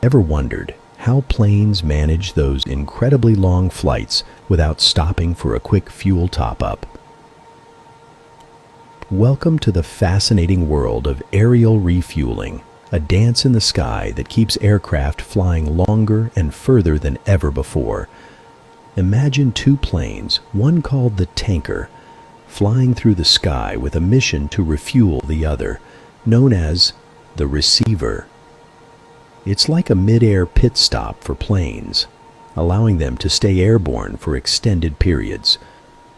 Ever wondered how planes manage those incredibly long flights without stopping for a quick fuel top-up? Welcome to the fascinating world of aerial refueling, a dance in the sky that keeps aircraft flying longer and further than ever before. Imagine two planes, one called the tanker, flying through the sky with a mission to refuel the other, known as the receiver. It's like a mid-air pit stop for planes, allowing them to stay airborne for extended periods,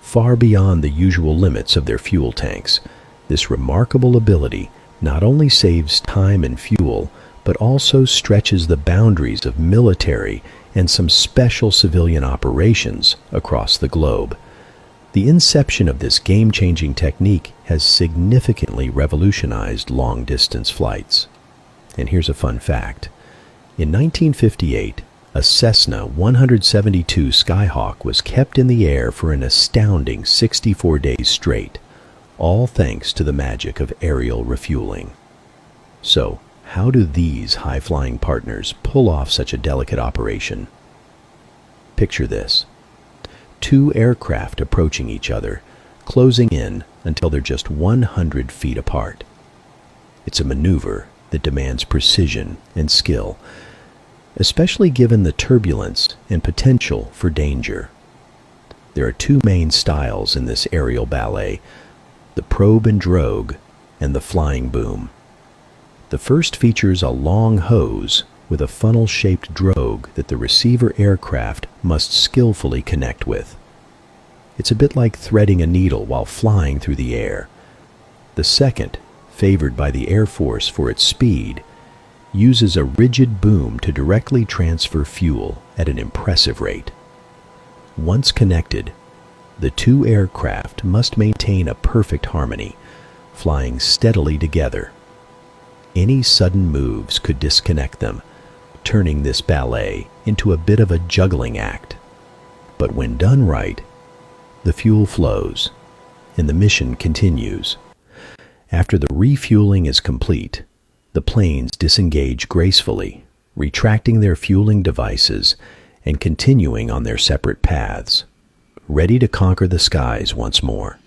far beyond the usual limits of their fuel tanks. This remarkable ability not only saves time and fuel, but also stretches the boundaries of military and some special civilian operations across the globe. The inception of this game-changing technique has significantly revolutionized long-distance flights. And here's a fun fact. In 1958, a Cessna 172 Skyhawk was kept in the air for an astounding 64 days straight, all thanks to the magic of aerial refueling. So, how do these high-flying partners pull off such a delicate operation? Picture this. Two aircraft approaching each other, closing in until they're just 100 feet apart. It's a maneuver that demands precision and skill, especially given the turbulence and potential for danger. There are two main styles in this aerial ballet: the probe and drogue, and the flying boom. The first features a long hose with a funnel-shaped drogue that the receiver aircraft must skillfully connect with. It's a bit like threading a needle while flying through the air. The second, favored by the Air Force for its speed, uses a rigid boom to directly transfer fuel at an impressive rate. Once connected, the two aircraft must maintain a perfect harmony, flying steadily together. Any sudden moves could disconnect them, turning this ballet into a bit of a juggling act. But when done right, the fuel flows, and the mission continues. After the refueling is complete, the planes disengage gracefully, retracting their fueling devices and continuing on their separate paths, ready to conquer the skies once more.